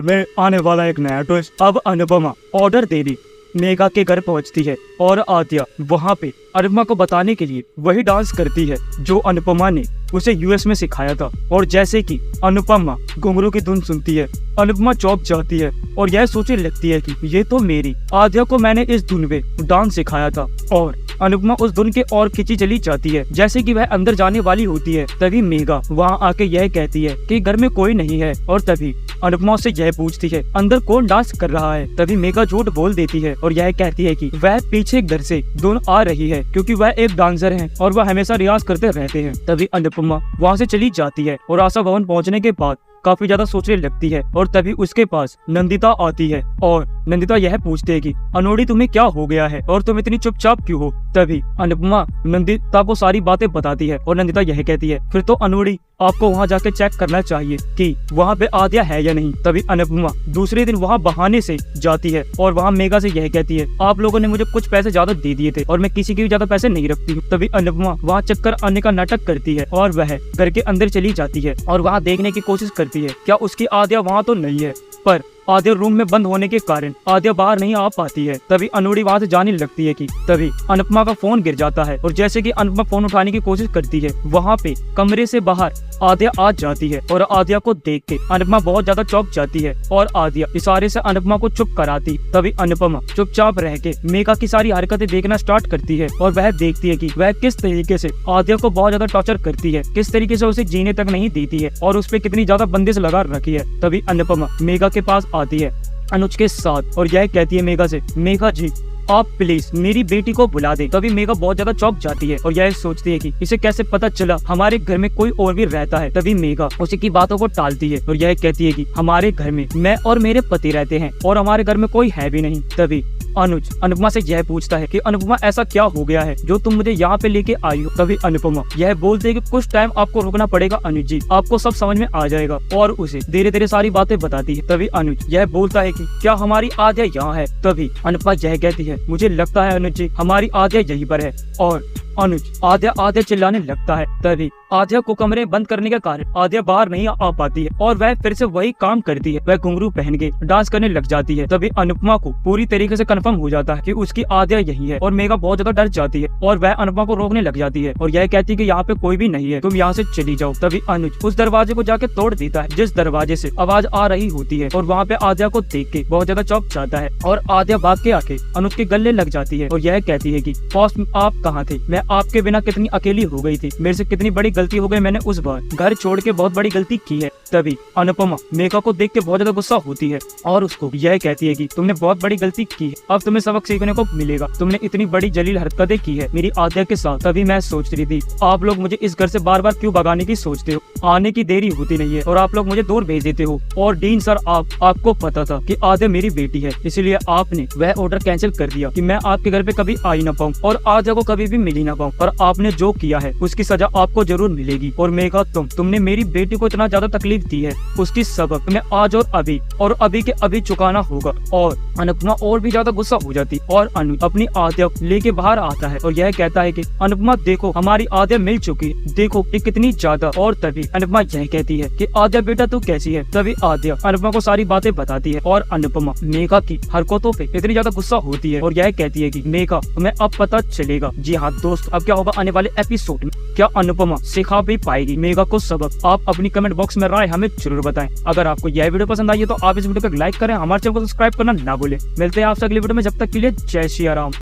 में आने वाला एक नया ट्विस्ट। अब अनुपमा ऑर्डर दे दी, मेघा के घर पहुंचती है और आद्या वहां पे अनुपमा को बताने के लिए वही डांस करती है जो अनुपमा ने उसे यूएस में सिखाया था। और जैसे कि अनुपमा घुंघरू की धुन सुनती है, अनुपमा चौंक जाती है और यह सोचने लगती है कि ये तो मेरी आद्या को मैंने इस धुन में डांस सिखाया था। और अनुपमा उस धुन के और खींची चली जाती है। जैसे कि वह अंदर जाने वाली होती है, तभी मेघा वहां आके यह कहती है कि घर में कोई नहीं है। और तभी अनुपमा से यह पूछती है अंदर कौन डांस कर रहा है। तभी मेघा झूठ बोल देती है और यह कहती है कि वह पीछे घर से धुन आ रही है, क्योंकि वह एक डांसर है और वह हमेशा रियाज करते रहते हैं। तभी अनुपमा वहाँ से चली जाती है और आशा भवन पहुँचने के बाद काफी ज्यादा सोचने लगती है। और तभी उसके पास नंदिता आती है और नंदिता यह पूछती है कि अनोड़ी तुम्हें क्या हो गया है और तुम इतनी चुपचाप क्यों हो। तभी अनुपमा नंदिता को सारी बातें बताती है और नंदिता यह कहती है फिर तो अनोड़ी आपको वहाँ जाके चेक करना चाहिए कि वहाँ पे आद्या है या नहीं। तभी अनुपमा दूसरे दिन वहाँ बहाने से जाती है और वहाँ मेघा से यह कहती है आप लोगों ने मुझे कुछ पैसे ज्यादा दे दिए थे और मैं किसी के भी ज्यादा पैसे नहीं रखती हूँ। तभी अनुपमा वहाँ चक्कर आने का नाटक करती है और वह घर के अंदर चली जाती है और वहाँ देखने की कोशिश करती है क्या उसकी आद्या वहाँ तो नहीं है। पर आद्या रूम में बंद होने के कारण आद्या बाहर नहीं आ पाती है। तभी अनोड़ी वहाँ से जाने लगती है कि तभी अनुपमा का फोन गिर जाता है और जैसे कि अनुपमा फोन उठाने की कोशिश करती है, वहाँ पे कमरे से बाहर आद्या आ जाती है और आद्या को देख के अनुपमा बहुत ज्यादा चौंक जाती है और आद्या इशारे से अनुपमा को चुप कराती। तभी अनुपमा चुपचाप रह के मेघा की सारी हरकतें देखना स्टार्ट करती है और वह देखती है कि वह किस तरीके से आद्या को बहुत ज्यादा टॉर्चर करती है, किस तरीके से उसे जीने तक नहीं देती है और उस पर कितनी ज्यादा बंदिश लगा रखी है। तभी अनुपमा मेघा के पास आती है अनुज के साथ और यह कहती है मेघा से मेघा जी आप प्लीज मेरी बेटी को बुला दे। तभी मेघा बहुत ज्यादा चौंक जाती है और यह सोचती है कि इसे कैसे पता चला हमारे घर में कोई और भी रहता है। तभी मेघा उसी की बातों को टालती है और यह कहती है कि हमारे घर में मैं और मेरे पति रहते हैं और हमारे घर में कोई है भी नहीं। तभी अनुज अनुपमा से यह पूछता है कि अनुपमा ऐसा क्या हो गया है जो तुम मुझे यहाँ पे लेके आई हो। तभी अनुपमा यह बोलते है कि कुछ टाइम आपको रुकना पड़ेगा अनुज जी, आपको सब समझ में आ जाएगा और उसे धीरे धीरे सारी बातें बताती है। तभी अनुज यह बोलता है कि क्या हमारी आद्या यहाँ है। तभी अनुपमा यह कहती है मुझे लगता है अनुज जी हमारी आद्या यहीं पर है। और अनुज आद्या चिल्लाने लगता है। तभी आद्या को कमरे बंद करने के कारण आद्या बाहर नहीं आ पाती है और वह फिर से वही काम करती है, वह घुंघरू पहन के डांस करने लग जाती है। तभी अनुपमा को पूरी तरीके से कंफर्म हो जाता है कि उसकी आद्या यही है और मेघा बहुत ज्यादा डर जाती है और वह अनुपमा को रोकने लग जाती है और यह कहती है कि यहाँ पे कोई भी नहीं है, तुम यहाँ से चली जाओ। तभी अनुज उस दरवाजे को जाके तोड़ देता है जिस दरवाजे से आवाज आ रही होती है और वहाँ पे आद्या को देख के बहुत ज्यादा चौंक जाता है और आद्या भाग के आके अनुज के गले लग जाती है और यह कहती है कि बॉस आप कहाँ थे, मैं आपके बिना कितनी अकेली हो गई थी, मेरे से कितनी बड़ी गलती हो गई, मैंने उस बार घर छोड़ के बहुत बड़ी गलती की है। तभी अनुपमा मेघा को देख के बहुत ज्यादा गुस्सा होती है और उसको यह कहती है कि तुमने बहुत बड़ी गलती की है, अब तुम्हें सबक सीखने को मिलेगा, तुमने इतनी बड़ी जलील हरकतें की है मेरी आद्या के साथ। तभी मैं सोच रही थी आप लोग मुझे इस घर से बार बार क्यों भगाने की सोचते हो, आने की देरी होती नहीं है और आप लोग मुझे दूर भेज देते हो। और डीन सर आपको पता था कि आद्या मेरी बेटी है, इसलिए आपने वह ऑर्डर कैंसिल कर दिया कि मैं आपके घर पे कभी आ ही ना पाऊँ और आद्या को कभी भी मिल ही ना पाऊँ। और आपने जो किया है उसकी सजा आपको जरूर मिलेगी। और मेघा तुमने मेरी बेटी को इतना ज्यादा तकलीफ दी है, उसकी सबक तुम्हें आज और अभी के अभी चुकाना होगा। और अनुपमा और भी ज्यादा गुस्सा हो जाती और अनुज अपनी आद्या लेके बाहर आता है और यह कहता है कि अनुपमा देखो हमारी आद्या मिल चुकी है, देखो ये कितनी ज्यादा। और तभी अनुपमा यह कहती है कि आद्या बेटा तू कैसी है। तभी आद्या अनुपमा को सारी बातें बताती है और अनुपमा मेघा की हरकतों पे इतनी ज्यादा गुस्सा होती है और यह कहती है कि मेघा तुम्हें अब पता चलेगा। जी हाँ दोस्त, अब क्या होगा आने वाले एपिसोड में, क्या अनुपमा सिखा भी पाएगी मेघा को सबक। आप अपनी कमेंट बॉक्स में राय हमें जरूर बताएं। अगर आपको यह वीडियो पसंद आई है तो आप इस वीडियो को लाइक करें, हमारे चैनल को सब्सक्राइब करना ना भूलें। मिलते हैं आपसे अगली वीडियो में, जब तक के लिए जय श्री राम।